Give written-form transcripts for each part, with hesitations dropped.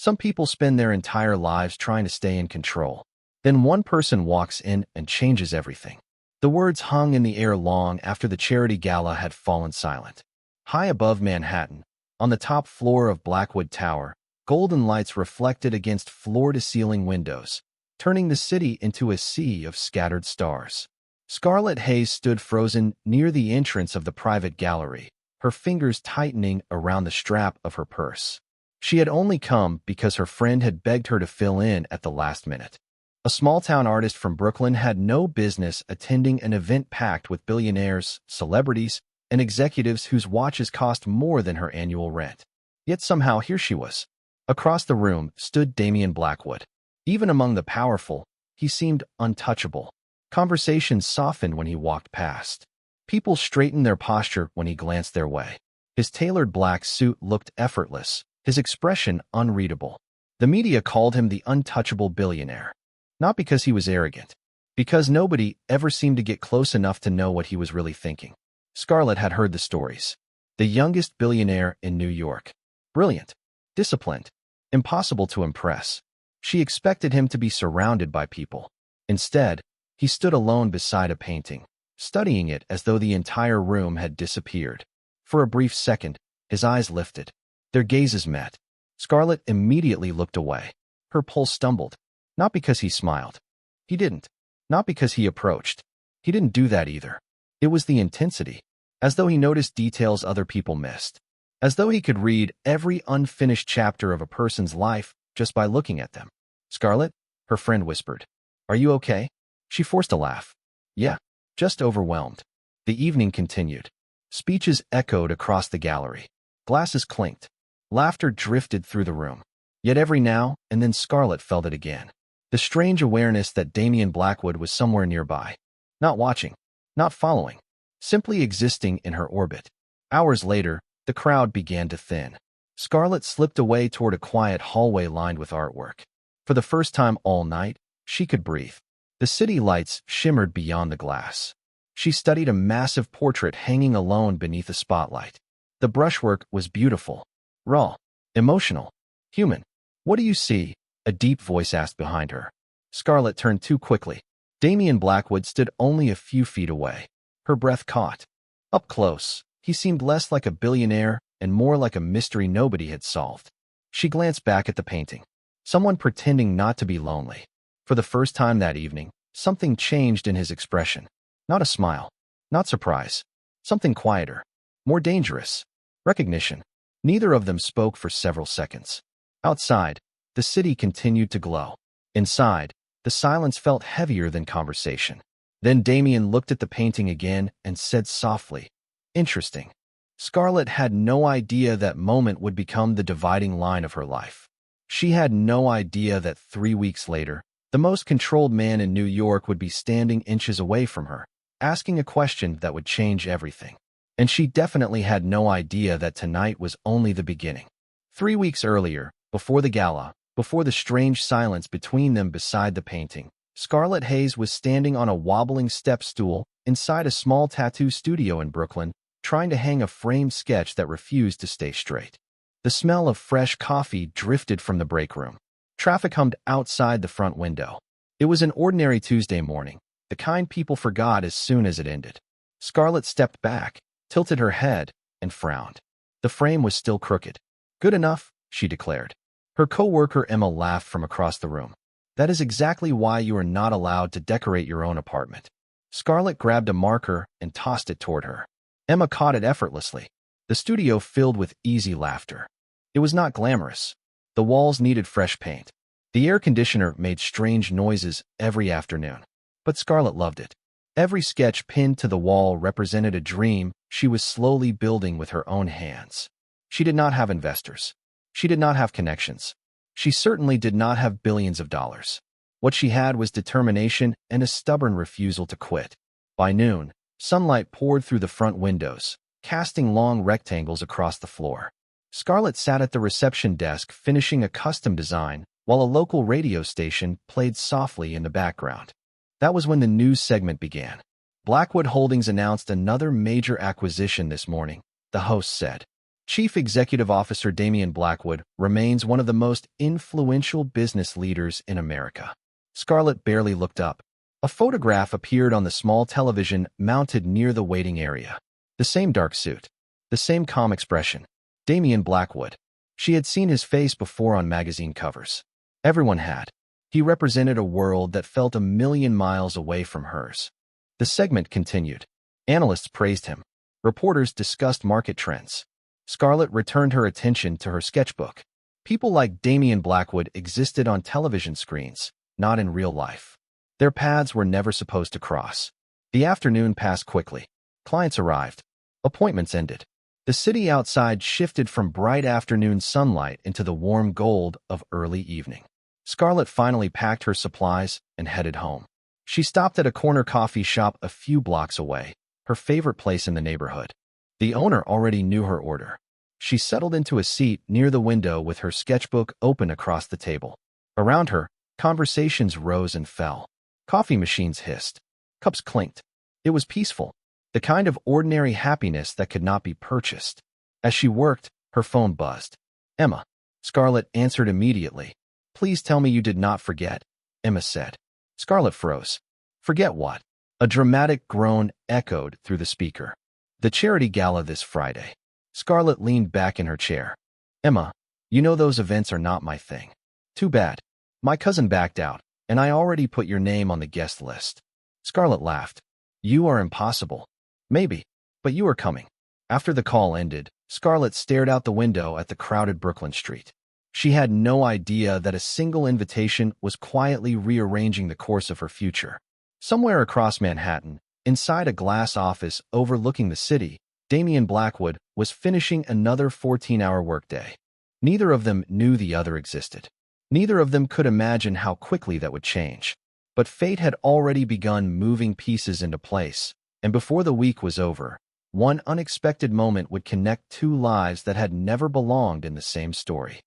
Some people spend their entire lives trying to stay in control. Then one person walks in and changes everything. The words hung in the air long after the charity gala had fallen silent. High above Manhattan, on the top floor of Blackwood Tower, golden lights reflected against floor-to-ceiling windows, turning the city into a sea of scattered stars. Scarlett Hayes stood frozen near the entrance of the private gallery, her fingers tightening around the strap of her purse. She had only come because her friend had begged her to fill in at the last minute. A small-town artist from Brooklyn had no business attending an event packed with billionaires, celebrities, and executives whose watches cost more than her annual rent. Yet somehow here she was. Across the room stood Damian Blackwood. Even among the powerful, he seemed untouchable. Conversations softened when he walked past. People straightened their posture when he glanced their way. His tailored black suit looked effortless, his expression unreadable. The media called him the untouchable billionaire. Not because he was arrogant, because nobody ever seemed to get close enough to know what he was really thinking. Scarlett had heard the stories. The youngest billionaire in New York. Brilliant, disciplined, impossible to impress. She expected him to be surrounded by people. Instead, he stood alone beside a painting, studying it as though the entire room had disappeared. For a brief second, his eyes lifted. Their gazes met. Scarlett immediately looked away. Her pulse stumbled. Not because he smiled. He didn't. Not because he approached. He didn't do that either. It was the intensity, as though he noticed details other people missed. As though he could read every unfinished chapter of a person's life just by looking at them. "Scarlett," her friend whispered. "Are you okay?" She forced a laugh. "Yeah, just overwhelmed." The evening continued. Speeches echoed across the gallery. Glasses clinked. Laughter drifted through the room. Yet every now and then Scarlett felt it again. The strange awareness that Damian Blackwood was somewhere nearby. Not watching. Not following. Simply existing in her orbit. Hours later, the crowd began to thin. Scarlett slipped away toward a quiet hallway lined with artwork. For the first time all night, she could breathe. The city lights shimmered beyond the glass. She studied a massive portrait hanging alone beneath a spotlight. The brushwork was beautiful, raw, emotional, human. "What do you see?" a deep voice asked behind her. Scarlett turned too quickly. Damian Blackwood stood only a few feet away. Her breath caught. Up close, he seemed less like a billionaire and more like a mystery nobody had solved. She glanced back at the painting. Someone pretending not to be lonely. For the first time that evening, something changed in his expression. Not a smile. Not surprise. Something quieter. More dangerous. Recognition. Neither of them spoke for several seconds. Outside, the city continued to glow. Inside, the silence felt heavier than conversation. Then Damian looked at the painting again and said softly, "Interesting." Scarlett had no idea that moment would become the dividing line of her life. She had no idea that 3 weeks later, the most controlled man in New York would be standing inches away from her, asking a question that would change everything. And she definitely had no idea that tonight was only the beginning. 3 weeks earlier, before the gala, before the strange silence between them beside the painting, Scarlett Hayes was standing on a wobbling step stool inside a small tattoo studio in Brooklyn, trying to hang a framed sketch that refused to stay straight. The smell of fresh coffee drifted from the break room. Traffic hummed outside the front window. It was an ordinary Tuesday morning, the kind people forgot as soon as it ended. Scarlett stepped back, tilted her head, and frowned. The frame was still crooked. "Good enough," she declared. Her coworker Emma laughed from across the room. "That is exactly why you are not allowed to decorate your own apartment." Scarlett grabbed a marker and tossed it toward her. Emma caught it effortlessly. The studio filled with easy laughter. It was not glamorous. The walls needed fresh paint. The air conditioner made strange noises every afternoon. But Scarlett loved it. Every sketch pinned to the wall represented a dream she was slowly building with her own hands. She did not have investors. She did not have connections. She certainly did not have billions of dollars. What she had was determination and a stubborn refusal to quit. By noon, sunlight poured through the front windows, casting long rectangles across the floor. Scarlett sat at the reception desk finishing a custom design while a local radio station played softly in the background. That was when the news segment began. "Blackwood Holdings announced another major acquisition this morning," the host said. Chief Executive Officer Damian Blackwood remains one of the most influential business leaders in America. Scarlett barely looked up. A photograph appeared on the small television mounted near the waiting area. The same dark suit. The same calm expression. Damian Blackwood. She had seen his face before on magazine covers. Everyone had. He represented a world that felt a million miles away from hers. The segment continued. Analysts praised him. Reporters discussed market trends. Scarlett returned her attention to her sketchbook. People like Damian Blackwood existed on television screens, not in real life. Their paths were never supposed to cross. The afternoon passed quickly. Clients arrived. Appointments ended. The city outside shifted from bright afternoon sunlight into the warm gold of early evening. Scarlett finally packed her supplies and headed home. She stopped at a corner coffee shop a few blocks away, her favorite place in the neighborhood. The owner already knew her order. She settled into a seat near the window with her sketchbook open across the table. Around her, conversations rose and fell. Coffee machines hissed. Cups clinked. It was peaceful, the kind of ordinary happiness that could not be purchased. As she worked, her phone buzzed. Emma. Scarlett answered immediately. Please tell me you did not forget, Emma said. Scarlett froze. Forget what? A dramatic groan echoed through the speaker. The charity gala this Friday. Scarlett leaned back in her chair. Emma, you know those events are not my thing. Too bad. My cousin backed out, and I already put your name on the guest list. Scarlett laughed. You are impossible. Maybe, but you are coming. After the call ended, Scarlett stared out the window at the crowded Brooklyn street. She had no idea that a single invitation was quietly rearranging the course of her future. Somewhere across Manhattan, inside a glass office overlooking the city, Damian Blackwood was finishing another 14-hour workday. Neither of them knew the other existed. Neither of them could imagine how quickly that would change. But fate had already begun moving pieces into place, and before the week was over, one unexpected moment would connect two lives that had never belonged in the same story.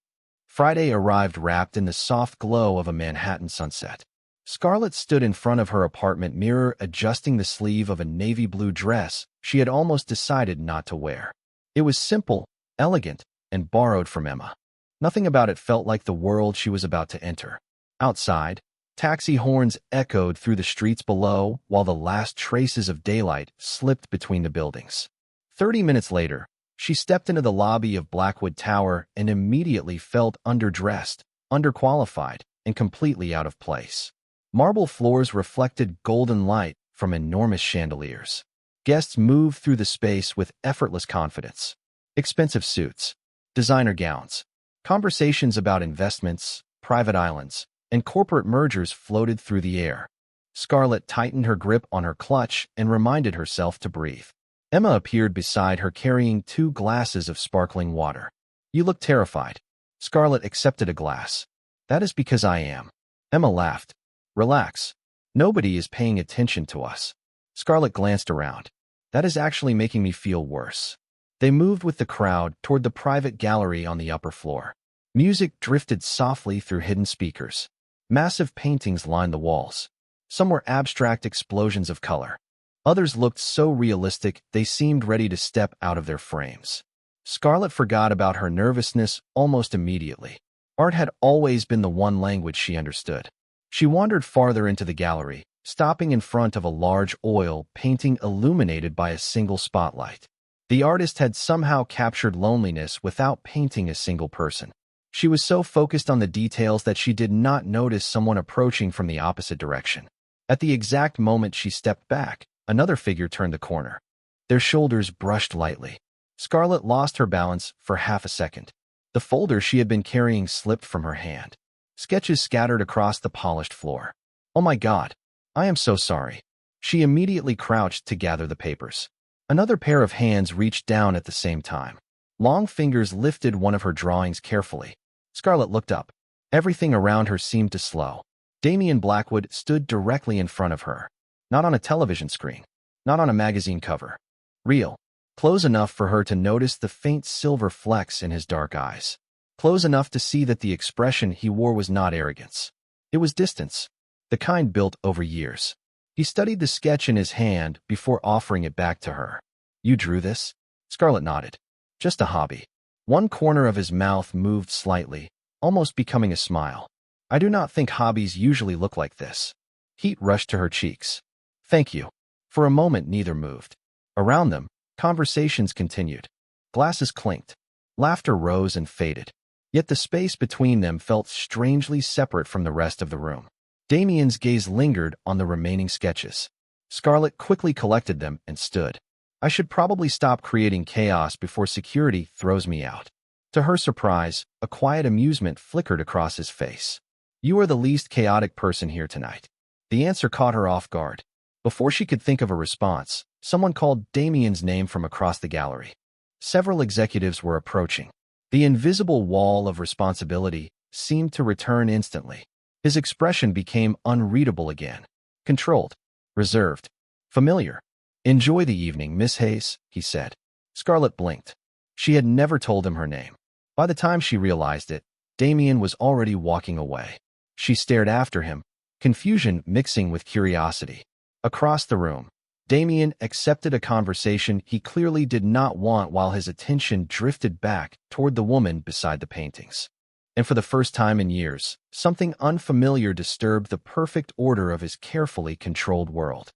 Friday arrived wrapped in the soft glow of a Manhattan sunset. Scarlett stood in front of her apartment mirror adjusting the sleeve of a navy blue dress she had almost decided not to wear. It was simple, elegant, and borrowed from Emma. Nothing about it felt like the world she was about to enter. Outside, taxi horns echoed through the streets below while the last traces of daylight slipped between the buildings. 30 minutes later, she stepped into the lobby of Blackwood Tower and immediately felt underdressed, underqualified, and completely out of place. Marble floors reflected golden light from enormous chandeliers. Guests moved through the space with effortless confidence. Expensive suits, designer gowns, conversations about investments, private islands, and corporate mergers floated through the air. Scarlett tightened her grip on her clutch and reminded herself to breathe. Emma appeared beside her carrying 2 glasses of sparkling water. You look terrified. Scarlett accepted a glass. That is because I am. Emma laughed. Relax. Nobody is paying attention to us. Scarlett glanced around. That is actually making me feel worse. They moved with the crowd toward the private gallery on the upper floor. Music drifted softly through hidden speakers. Massive paintings lined the walls. Some were abstract explosions of color. Others looked so realistic they seemed ready to step out of their frames. Scarlett forgot about her nervousness almost immediately. Art had always been the one language she understood. She wandered farther into the gallery, stopping in front of a large oil painting illuminated by a single spotlight. The artist had somehow captured loneliness without painting a single person. She was so focused on the details that she did not notice someone approaching from the opposite direction. At the exact moment she stepped back, another figure turned the corner. Their shoulders brushed lightly. Scarlett lost her balance for half a second. The folder she had been carrying slipped from her hand. Sketches scattered across the polished floor. Oh my God, I am so sorry. She immediately crouched to gather the papers. Another pair of hands reached down at the same time. Long fingers lifted one of her drawings carefully. Scarlett looked up. Everything around her seemed to slow. Damian Blackwood stood directly in front of her. Not on a television screen. Not on a magazine cover. Real. Close enough for her to notice the faint silver flecks in his dark eyes. Close enough to see that the expression he wore was not arrogance. It was distance. The kind built over years. He studied the sketch in his hand before offering it back to her. You drew this? Scarlett nodded. Just a hobby. One corner of his mouth moved slightly, almost becoming a smile. I do not think hobbies usually look like this. Heat rushed to her cheeks. Thank you. For a moment, neither moved. Around them, conversations continued. Glasses clinked. Laughter rose and faded. Yet the space between them felt strangely separate from the rest of the room. Damien's gaze lingered on the remaining sketches. Scarlett quickly collected them and stood. I should probably stop creating chaos before security throws me out. To her surprise, a quiet amusement flickered across his face. You are the least chaotic person here tonight. The answer caught her off guard. Before she could think of a response, someone called Damien's name from across the gallery. Several executives were approaching. The invisible wall of responsibility seemed to return instantly. His expression became unreadable again. Controlled, reserved, familiar. Enjoy the evening, Miss Hayes, he said. Scarlett blinked. She had never told him her name. By the time she realized it, Damien was already walking away. She stared after him, confusion mixing with curiosity. Across the room, Damien accepted a conversation he clearly did not want while his attention drifted back toward the woman beside the paintings. And for the first time in years, something unfamiliar disturbed the perfect order of his carefully controlled world.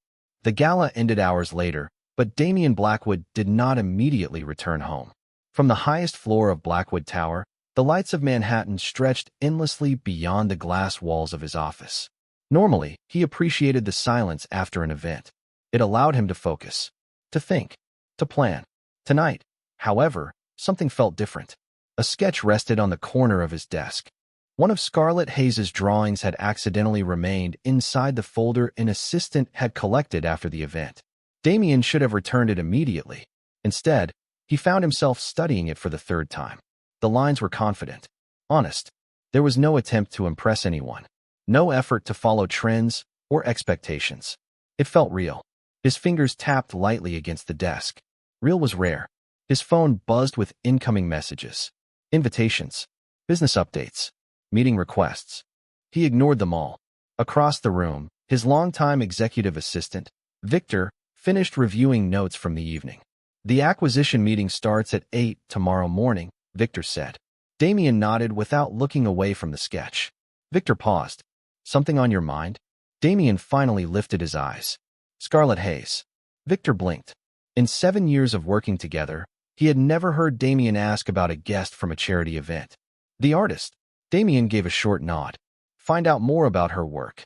The gala ended hours later, but Damien Blackwood did not immediately return home. From the highest floor of Blackwood Tower, the lights of Manhattan stretched endlessly beyond the glass walls of his office. Normally, he appreciated the silence after an event. It allowed him to focus, to think, to plan. Tonight, however, something felt different. A sketch rested on the corner of his desk. One of Scarlett Hayes's drawings had accidentally remained inside the folder an assistant had collected after the event. Damien should have returned it immediately. Instead, he found himself studying it for the third time. The lines were confident, honest. There was no attempt to impress anyone, no effort to follow trends or expectations. It felt real. His fingers tapped lightly against the desk. Real was rare. His phone buzzed with incoming messages, invitations, business updates, meeting requests. He ignored them all. Across the room, his longtime executive assistant, Victor, finished reviewing notes from the evening. The acquisition meeting starts at 8 tomorrow morning, Victor said. Damien nodded without looking away from the sketch. Victor paused. Something on your mind? Damien finally lifted his eyes. Scarlett Hayes. Victor blinked. In 7 years of working together, he had never heard Damien ask about a guest from a charity event. The artist. Damien gave a short nod. Find out more about her work.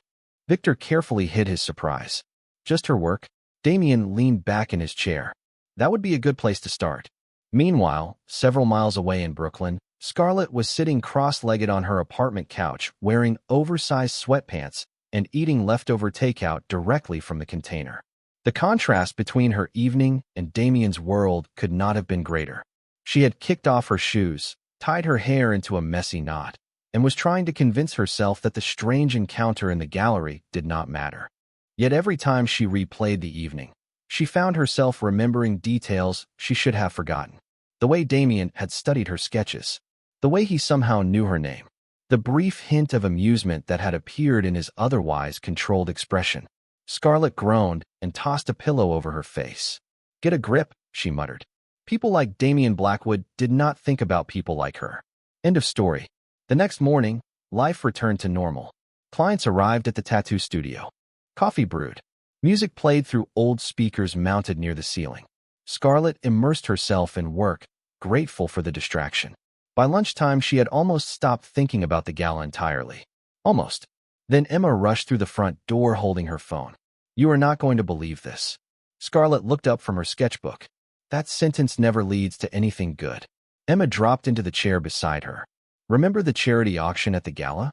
Victor carefully hid his surprise. Just her work? Damien leaned back in his chair. That would be a good place to start. Meanwhile, several miles away in Brooklyn, Scarlett was sitting cross-legged on her apartment couch, wearing oversized sweatpants and eating leftover takeout directly from the container. The contrast between her evening and Damien's world could not have been greater. She had kicked off her shoes, tied her hair into a messy knot, and was trying to convince herself that the strange encounter in the gallery did not matter. Yet every time she replayed the evening, she found herself remembering details she should have forgotten. The way Damien had studied her sketches, the way he somehow knew her name, the brief hint of amusement that had appeared in his otherwise controlled expression. Scarlett groaned and tossed a pillow over her face. Get a grip, she muttered. People like Damien Blackwood did not think about people like her. End of story. The next morning, life returned to normal. Clients arrived at the tattoo studio. Coffee brewed. Music played through old speakers mounted near the ceiling. Scarlett immersed herself in work, grateful for the distraction. By lunchtime, she had almost stopped thinking about the gala entirely. Almost. Then Emma rushed through the front door holding her phone. You are not going to believe this. Scarlett looked up from her sketchbook. That sentence never leads to anything good. Emma dropped into the chair beside her. Remember the charity auction at the gala?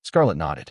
Scarlett nodded.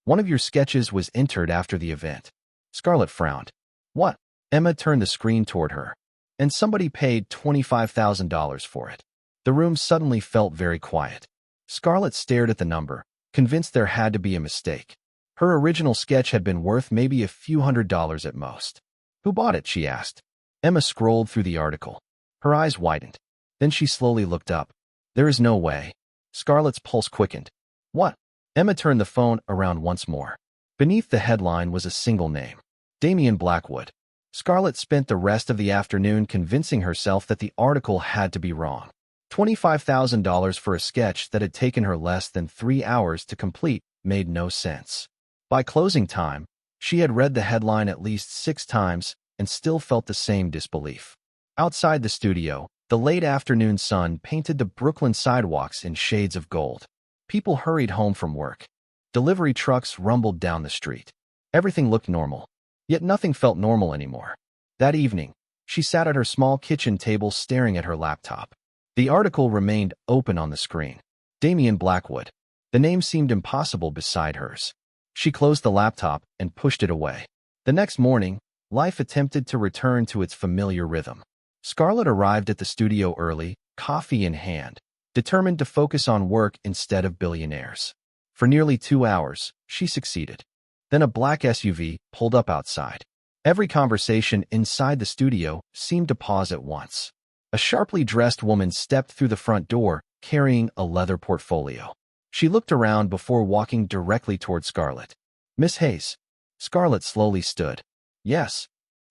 One of your sketches was entered after the event. Scarlett frowned. What? Emma turned the screen toward her. And somebody paid $25,000 for it. The room suddenly felt very quiet. Scarlett stared at the number, convinced there had to be a mistake. Her original sketch had been worth maybe a few $100s at most. Who bought it? She asked. Emma scrolled through the article. Her eyes widened. Then she slowly looked up. There is no way. Scarlett's pulse quickened. What? Emma turned the phone around once more. Beneath the headline was a single name. Damien Blackwood. Scarlett spent the rest of the afternoon convincing herself that the article had to be wrong. $25,000 for a sketch that had taken her less than 3 hours to complete made no sense. By closing time, she had read the headline at least 6 times and still felt the same disbelief. Outside the studio, the late afternoon sun painted the Brooklyn sidewalks in shades of gold. People hurried home from work. Delivery trucks rumbled down the street. Everything looked normal, yet nothing felt normal anymore. That evening, she sat at her small kitchen table staring at her laptop. The article remained open on the screen. Damian Blackwood. The name seemed impossible beside hers. She closed the laptop and pushed it away. The next morning, life attempted to return to its familiar rhythm. Scarlett arrived at the studio early, coffee in hand, determined to focus on work instead of billionaires. For nearly 2 hours, she succeeded. Then a black SUV pulled up outside. Every conversation inside the studio seemed to pause at once. A sharply dressed woman stepped through the front door, carrying a leather portfolio. She looked around before walking directly toward Scarlett. "Miss Hayes." Scarlett slowly stood. "Yes."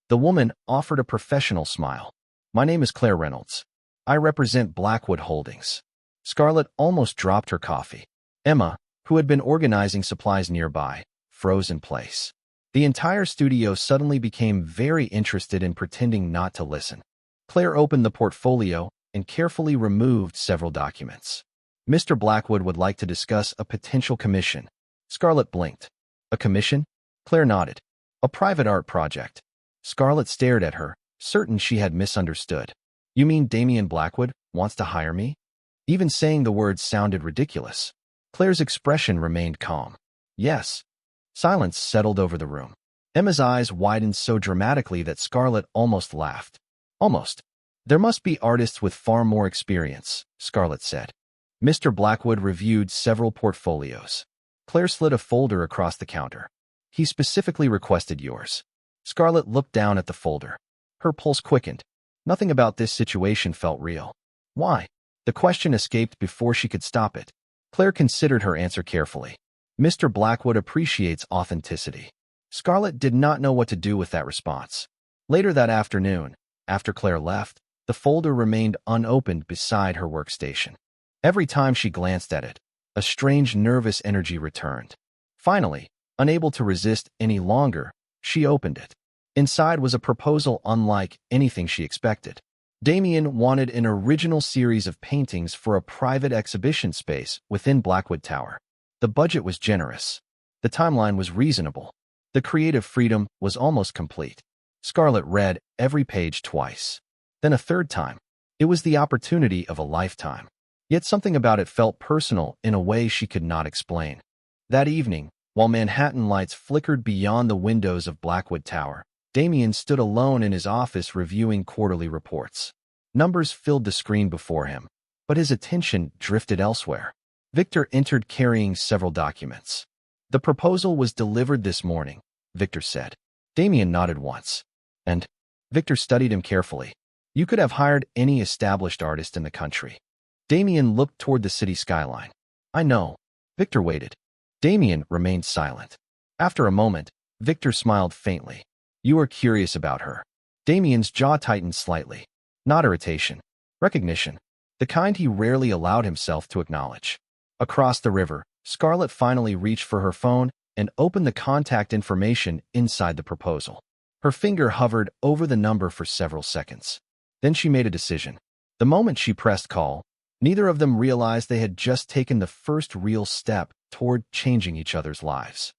The woman offered a professional smile. "My name is Claire Reynolds. I represent Blackwood Holdings." Scarlett almost dropped her coffee. Emma, who had been organizing supplies nearby, froze in place. The entire studio suddenly became very interested in pretending not to listen. Claire opened the portfolio and carefully removed several documents. "Mr. Blackwood would like to discuss a potential commission." Scarlett blinked. "A commission?" Claire nodded. "A private art project." Scarlett stared at her, certain she had misunderstood. "You mean Damian Blackwood wants to hire me?" Even saying the words sounded ridiculous. Claire's expression remained calm. "Yes." Silence settled over the room. Emma's eyes widened so dramatically that Scarlett almost laughed. "Almost. There must be artists with far more experience," Scarlett said. Mr. Blackwood reviewed several portfolios. Claire slid a folder across the counter. "He specifically requested yours." Scarlett looked down at the folder. Her pulse quickened. Nothing about this situation felt real. "Why?" The question escaped before she could stop it. Claire considered her answer carefully. "Mr. Blackwood appreciates authenticity." Scarlett did not know what to do with that response. Later that afternoon, after Claire left, the folder remained unopened beside her workstation. Every time she glanced at it, a strange nervous energy returned. Finally, unable to resist any longer, she opened it. Inside was a proposal unlike anything she expected. Damian wanted an original series of paintings for a private exhibition space within Blackwood Tower. The budget was generous. The timeline was reasonable. The creative freedom was almost complete. Scarlett read every page twice. Then a third time. It was the opportunity of a lifetime. Yet something about it felt personal in a way she could not explain. That evening, while Manhattan lights flickered beyond the windows of Blackwood Tower, Damian stood alone in his office reviewing quarterly reports. Numbers filled the screen before him, but his attention drifted elsewhere. Victor entered carrying several documents. "The proposal was delivered this morning," Victor said. Damian nodded once. "And?" Victor studied him carefully. "You could have hired any established artist in the country." Damian looked toward the city skyline. "I know." Victor waited. Damian remained silent. After a moment, Victor smiled faintly. "You are curious about her." Damian's jaw tightened slightly. Not irritation. Recognition. The kind he rarely allowed himself to acknowledge. Across the river, Scarlett finally reached for her phone and opened the contact information inside the proposal. Her finger hovered over the number for several seconds. Then she made a decision. The moment she pressed call, neither of them realized they had just taken the first real step toward changing each other's lives.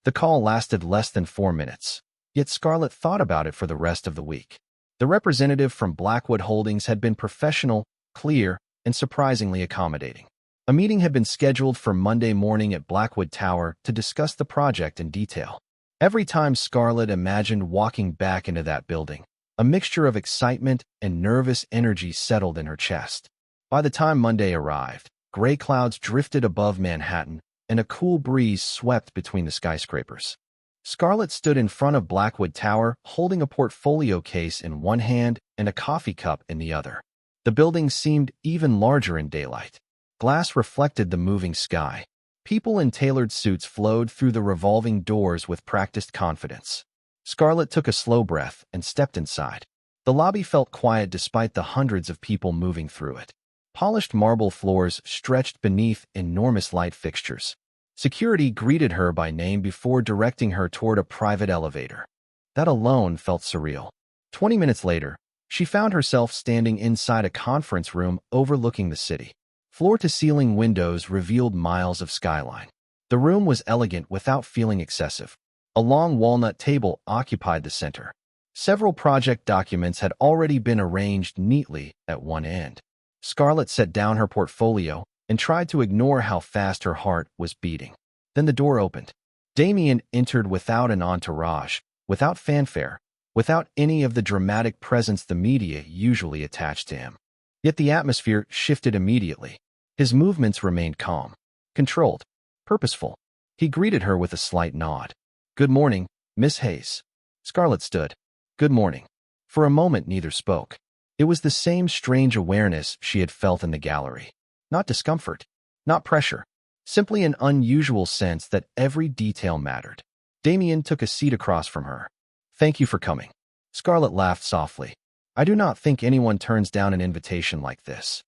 The call lasted less than 4 minutes, yet Scarlett thought about it for the rest of the week. The representative from Blackwood Holdings had been professional, clear, and surprisingly accommodating. A meeting had been scheduled for Monday morning at Blackwood Tower to discuss the project in detail. Every time Scarlett imagined walking back into that building, a mixture of excitement and nervous energy settled in her chest. By the time Monday arrived, gray clouds drifted above Manhattan, and a cool breeze swept between the skyscrapers. Scarlett stood in front of Blackwood Tower, holding a portfolio case in one hand and a coffee cup in the other. The building seemed even larger in daylight. Glass reflected the moving sky. People in tailored suits flowed through the revolving doors with practiced confidence. Scarlett took a slow breath and stepped inside. The lobby felt quiet despite the hundreds of people moving through it. Polished marble floors stretched beneath enormous light fixtures. Security greeted her by name before directing her toward a private elevator. That alone felt surreal. 20 minutes later, she found herself standing inside a conference room overlooking the city. Floor-to-ceiling windows revealed miles of skyline. The room was elegant without feeling excessive. A long walnut table occupied the center. Several project documents had already been arranged neatly at one end. Scarlett set down her portfolio and tried to ignore how fast her heart was beating. Then the door opened. Damien entered without an entourage, without fanfare, without any of the dramatic presence the media usually attached to him. Yet the atmosphere shifted immediately. His movements remained calm, controlled, purposeful. He greeted her with a slight nod. "Good morning, Miss Hayes." Scarlett stood. "Good morning." For a moment neither spoke. It was the same strange awareness she had felt in the gallery. Not discomfort, not pressure, simply an unusual sense that every detail mattered. Damien took a seat across from her. "Thank you for coming." Scarlett laughed softly. "I do not think anyone turns down an invitation like this."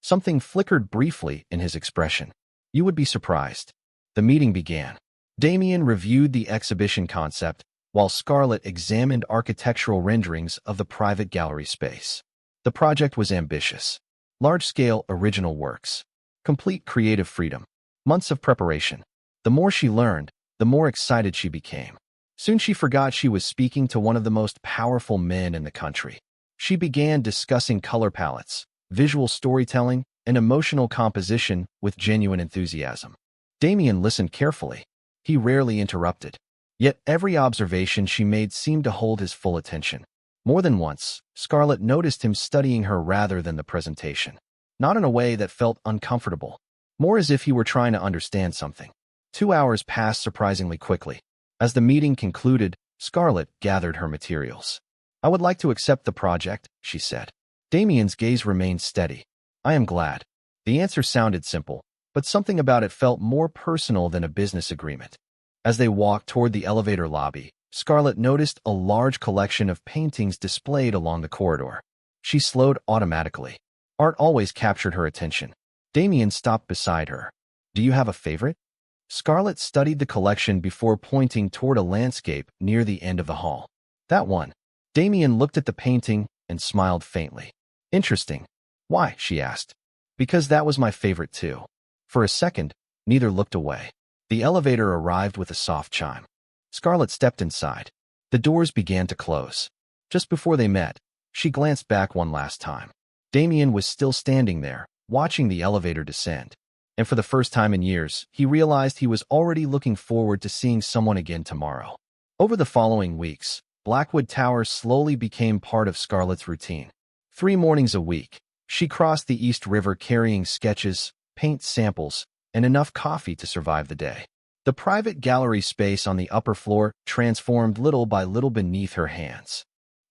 Something flickered briefly in his expression. "You would be surprised." The meeting began. Damien reviewed the exhibition concept, while Scarlett examined architectural renderings of the private gallery space. The project was ambitious. Large-scale original works. Complete creative freedom. Months of preparation. The more she learned, the more excited she became. Soon she forgot she was speaking to one of the most powerful men in the country. She began discussing color palettes, visual storytelling, and emotional composition with genuine enthusiasm. Damien listened carefully. He rarely interrupted. Yet every observation she made seemed to hold his full attention. More than once, Scarlett noticed him studying her rather than the presentation. Not in a way that felt uncomfortable, more as if he were trying to understand something. 2 hours passed surprisingly quickly. As the meeting concluded, Scarlett gathered her materials. "I would like to accept the project," she said. Damien's gaze remained steady. "I am glad." The answer sounded simple, but something about it felt more personal than a business agreement. As they walked toward the elevator lobby, Scarlett noticed a large collection of paintings displayed along the corridor. She slowed automatically. Art always captured her attention. Damien stopped beside her. "Do you have a favorite?" Scarlett studied the collection before pointing toward a landscape near the end of the hall. "That one." Damien looked at the painting and smiled faintly. "Interesting." "Why?" she asked. "Because that was my favorite too." For a second, neither looked away. The elevator arrived with a soft chime. Scarlett stepped inside. The doors began to close. Just before they met, she glanced back one last time. Damien was still standing there, watching the elevator descend. And for the first time in years, he realized he was already looking forward to seeing someone again tomorrow. Over the following weeks, Blackwood Tower slowly became part of Scarlett's routine. 3 mornings a week, she crossed the East River carrying sketches, paint samples, and enough coffee to survive the day. The private gallery space on the upper floor transformed little by little beneath her hands.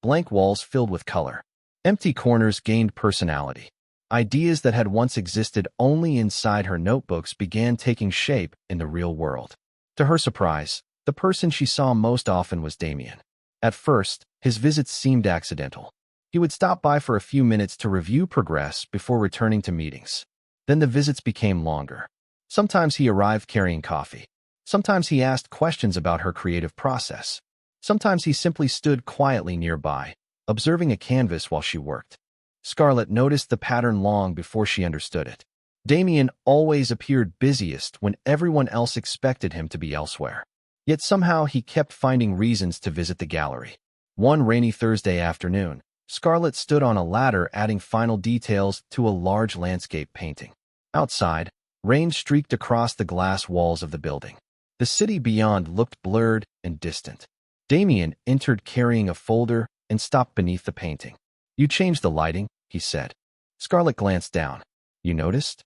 Blank walls filled with color. Empty corners gained personality. Ideas that had once existed only inside her notebooks began taking shape in the real world. To her surprise, the person she saw most often was Damien. At first, his visits seemed accidental. He would stop by for a few minutes to review progress before returning to meetings. Then the visits became longer. Sometimes he arrived carrying coffee. Sometimes he asked questions about her creative process. Sometimes he simply stood quietly nearby, observing a canvas while she worked. Scarlett noticed the pattern long before she understood it. Damien always appeared busiest when everyone else expected him to be elsewhere. Yet somehow he kept finding reasons to visit the gallery. One rainy Thursday afternoon, Scarlett stood on a ladder adding final details to a large landscape painting. Outside, rain streaked across the glass walls of the building. The city beyond looked blurred and distant. Damien entered carrying a folder and stopped beneath the painting. "You changed the lighting," he said. Scarlett glanced down. "You noticed?"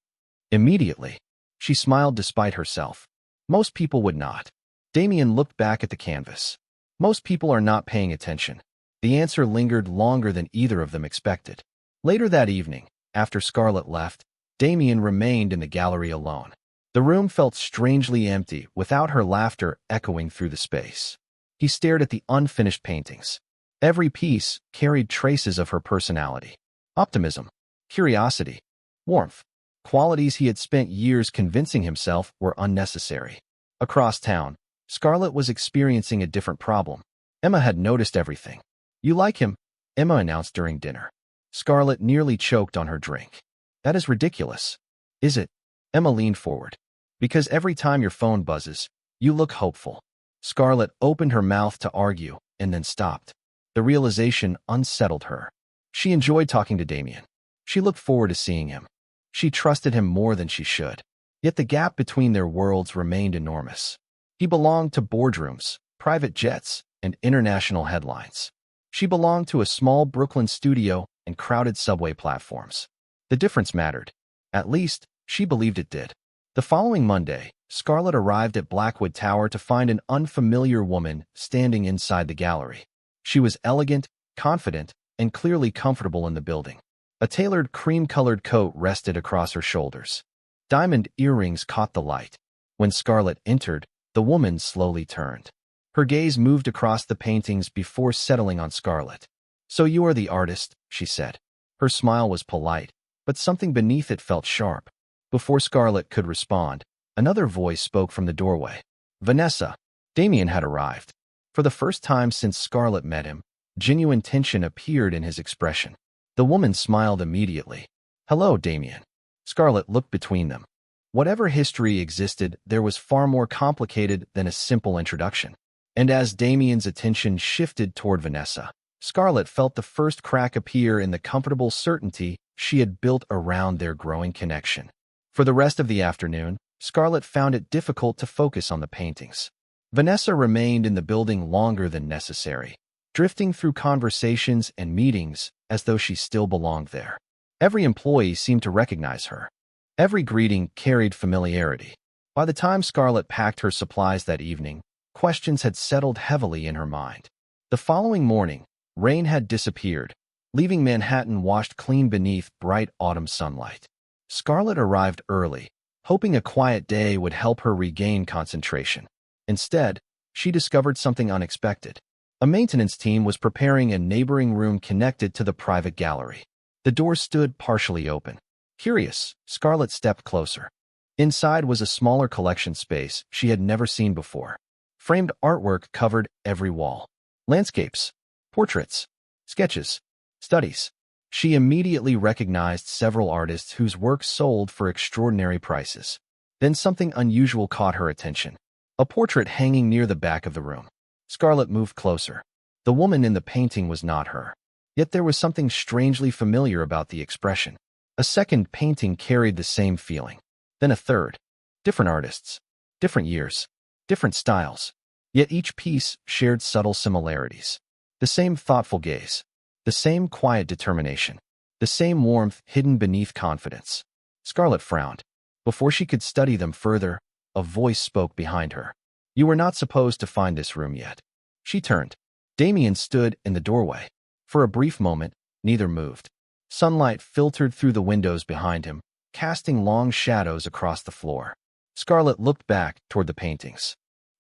Immediately, she smiled despite herself. Most people would not. Damien looked back at the canvas. Most people are not paying attention. The answer lingered longer than either of them expected. Later that evening, after Scarlett left, Damien remained in the gallery alone. The room felt strangely empty without her laughter echoing through the space. He stared at the unfinished paintings. Every piece carried traces of her personality. Optimism, curiosity, warmth. Qualities he had spent years convincing himself were unnecessary. Across town, Scarlett was experiencing a different problem. Emma had noticed everything. "You like him," Emma announced during dinner. Scarlett nearly choked on her drink. "That is ridiculous." "Is it?" Emma leaned forward. "Because every time your phone buzzes, you look hopeful." Scarlett opened her mouth to argue and then stopped. The realization unsettled her. She enjoyed talking to Damien. She looked forward to seeing him. She trusted him more than she should. Yet the gap between their worlds remained enormous. He belonged to boardrooms, private jets, and international headlines. She belonged to a small Brooklyn studio and crowded subway platforms. The difference mattered. At least, she believed it did. The following Monday, Scarlett arrived at Blackwood Tower to find an unfamiliar woman standing inside the gallery. She was elegant, confident, and clearly comfortable in the building. A tailored cream-colored coat rested across her shoulders. Diamond earrings caught the light. When Scarlett entered, the woman slowly turned. Her gaze moved across the paintings before settling on Scarlett. "So you are the artist," she said. Her smile was polite, but something beneath it felt sharp. Before Scarlett could respond, another voice spoke from the doorway. "Vanessa." Damien had arrived. For the first time since Scarlett met him, genuine tension appeared in his expression. The woman smiled immediately. "Hello, Damien." Scarlett looked between them. Whatever history existed, there was far more complicated than a simple introduction. And as Damien's attention shifted toward Vanessa, Scarlett felt the first crack appear in the comfortable certainty she had built around their growing connection. For the rest of the afternoon, Scarlett found it difficult to focus on the paintings. Vanessa remained in the building longer than necessary, drifting through conversations and meetings as though she still belonged there. Every employee seemed to recognize her. Every greeting carried familiarity. By the time Scarlett packed her supplies that evening, questions had settled heavily in her mind. The following morning, rain had disappeared, leaving Manhattan washed clean beneath bright autumn sunlight. Scarlett arrived early, hoping a quiet day would help her regain concentration. Instead, she discovered something unexpected. A maintenance team was preparing a neighboring room connected to the private gallery. The door stood partially open. Curious, Scarlett stepped closer. Inside was a smaller collection space she had never seen before. Framed artwork covered every wall. Landscapes, portraits, sketches, studies. She immediately recognized several artists whose work sold for extraordinary prices. Then something unusual caught her attention. A portrait hanging near the back of the room. Scarlett moved closer. The woman in the painting was not her. Yet there was something strangely familiar about the expression. A second painting carried the same feeling. Then a third. Different artists. Different years. Different styles. Yet each piece shared subtle similarities. The same thoughtful gaze. The same quiet determination. The same warmth hidden beneath confidence. Scarlett frowned. Before she could study them further, a voice spoke behind her. "You were not supposed to find this room yet." She turned. Damien stood in the doorway. For a brief moment, neither moved. Sunlight filtered through the windows behind him, casting long shadows across the floor. Scarlett looked back toward the paintings.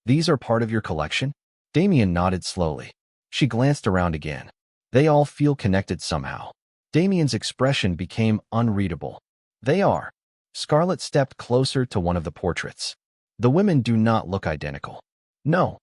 "These are part of your collection?" Damien nodded slowly. She glanced around again. "They all feel connected somehow." Damien's expression became unreadable. "They are." Scarlett stepped closer to one of the portraits. "The women do not look identical." "No,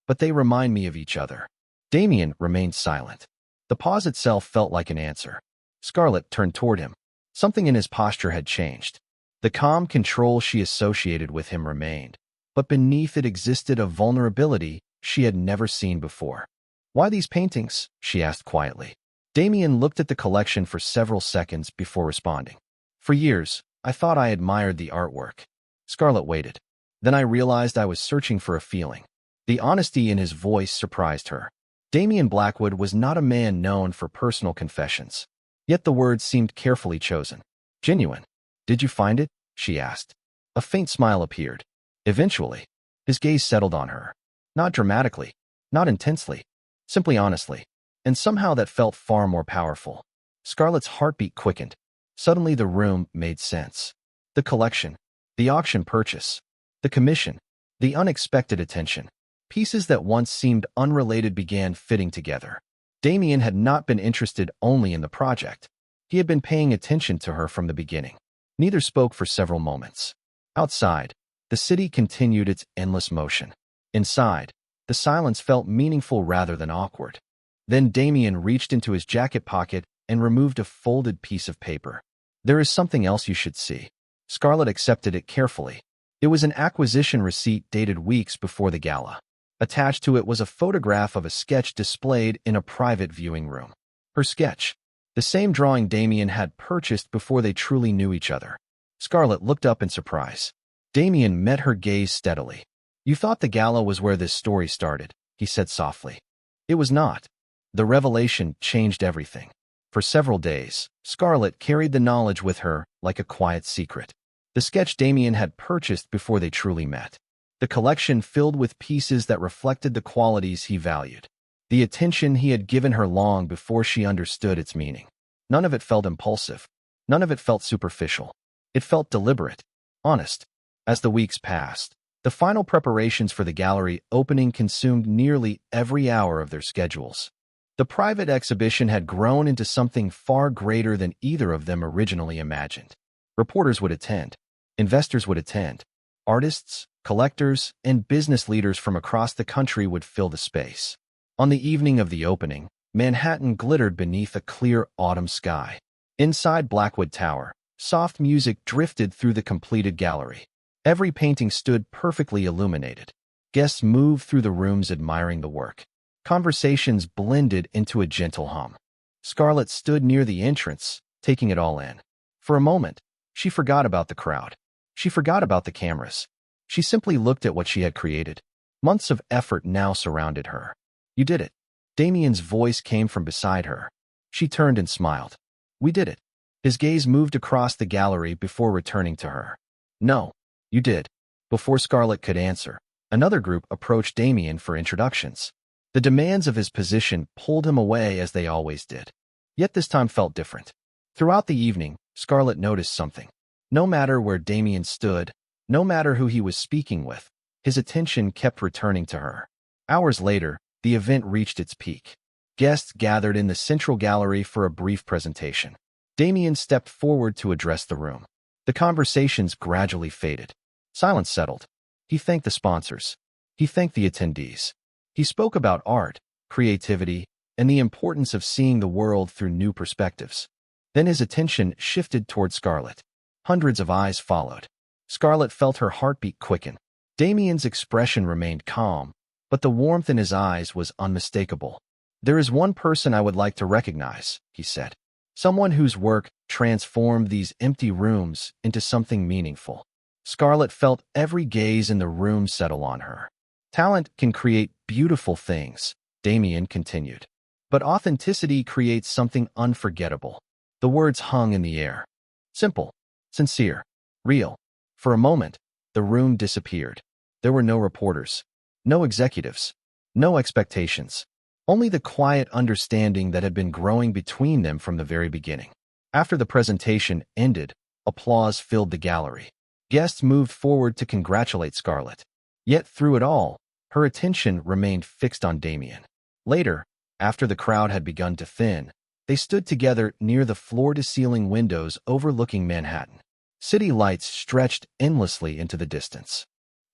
but they remind me of each other." Damien remained silent. The pause itself felt like an answer. Scarlett turned toward him. Something in his posture had changed. The calm control she associated with him remained, but beneath it existed a vulnerability she had never seen before. "Why these paintings?" she asked quietly. Damien looked at the collection for several seconds before responding. "For years, I thought I admired the artwork." Scarlett waited. "Then I realized I was searching for a feeling." The honesty in his voice surprised her. Damien Blackwood was not a man known for personal confessions. Yet the words seemed carefully chosen. "Genuine." "Did you find it?" she asked. A faint smile appeared. Eventually, his gaze settled on her. Not dramatically, not intensely, simply honestly. And somehow that felt far more powerful. Scarlett's heartbeat quickened. Suddenly the room made sense. The collection, the auction purchase, the commission, the unexpected attention. Pieces that once seemed unrelated began fitting together. Damien had not been interested only in the project. He had been paying attention to her from the beginning. Neither spoke for several moments. Outside, the city continued its endless motion. Inside, the silence felt meaningful rather than awkward. Then Damien reached into his jacket pocket and removed a folded piece of paper. "There is something else you should see." Scarlett accepted it carefully. It was an acquisition receipt dated weeks before the gala. Attached to it was a photograph of a sketch displayed in a private viewing room. Her sketch. The same drawing Damien had purchased before they truly knew each other. Scarlett looked up in surprise. Damien met her gaze steadily. "You thought the gala was where this story started," he said softly. It was not. The revelation changed everything. For several days, Scarlett carried the knowledge with her like a quiet secret. The sketch Damien had purchased before they truly met. The collection filled with pieces that reflected the qualities he valued. The attention he had given her long before she understood its meaning. None of it felt impulsive. None of it felt superficial. It felt deliberate, honest. As the weeks passed, the final preparations for the gallery opening consumed nearly every hour of their schedules. The private exhibition had grown into something far greater than either of them originally imagined. Reporters would attend. Investors would attend. Artists, collectors, and business leaders from across the country would fill the space. On the evening of the opening, Manhattan glittered beneath a clear autumn sky. Inside Blackwood Tower, soft music drifted through the completed gallery. Every painting stood perfectly illuminated. Guests moved through the rooms admiring the work. Conversations blended into a gentle hum. Scarlett stood near the entrance, taking it all in. For a moment, she forgot about the crowd. She forgot about the cameras. She simply looked at what she had created. Months of effort now surrounded her. "You did it." Damien's voice came from beside her. She turned and smiled. "We did it." His gaze moved across the gallery before returning to her. "No, you did." Before Scarlett could answer, another group approached Damien for introductions. The demands of his position pulled him away as they always did. Yet this time felt different. Throughout the evening, Scarlett noticed something. No matter where Damien stood, no matter who he was speaking with, his attention kept returning to her. Hours later, the event reached its peak. Guests gathered in the central gallery for a brief presentation. Damien stepped forward to address the room. The conversations gradually faded. Silence settled. He thanked the sponsors. He thanked the attendees. He spoke about art, creativity, and the importance of seeing the world through new perspectives. Then his attention shifted toward Scarlett. Hundreds of eyes followed. Scarlett felt her heartbeat quicken. Damien's expression remained calm, but the warmth in his eyes was unmistakable. "There is one person I would like to recognize," he said. "Someone whose work transformed these empty rooms into something meaningful." Scarlett felt every gaze in the room settle on her. "Talent can create beautiful things," Damien continued. "But authenticity creates something unforgettable." The words hung in the air. Simple, sincere, real. For a moment, the room disappeared. There were no reporters, no executives, no expectations. Only the quiet understanding that had been growing between them from the very beginning. After the presentation ended, applause filled the gallery. Guests moved forward to congratulate Scarlett. Yet through it all, her attention remained fixed on Damien. Later, after the crowd had begun to thin, they stood together near the floor-to-ceiling windows overlooking Manhattan. City lights stretched endlessly into the distance.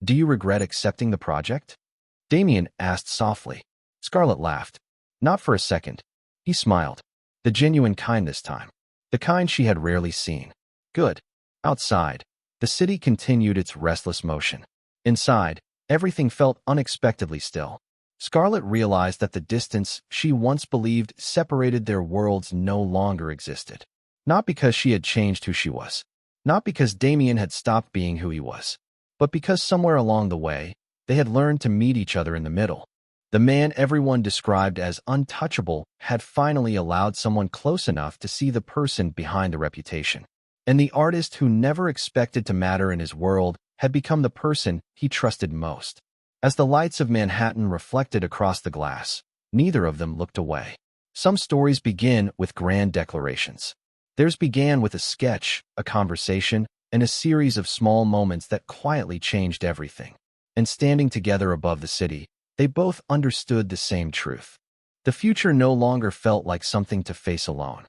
"Do you regret accepting the project?" Damien asked softly. Scarlett laughed. Not for a second. He smiled. The genuine kind this time. The kind she had rarely seen. Good. Outside, the city continued its restless motion. Inside, everything felt unexpectedly still. Scarlett realized that the distance she once believed separated their worlds no longer existed. Not because she had changed who she was. Not because Damien had stopped being who he was. But because somewhere along the way, they had learned to meet each other in the middle. The man everyone described as untouchable had finally allowed someone close enough to see the person behind the reputation. And the artist who never expected to matter in his world had become the person he trusted most. As the lights of Manhattan reflected across the glass, neither of them looked away. Some stories begin with grand declarations. Theirs began with a sketch, a conversation, and a series of small moments that quietly changed everything. And standing together above the city, They both understood the same truth. The future no longer felt like something to face alone.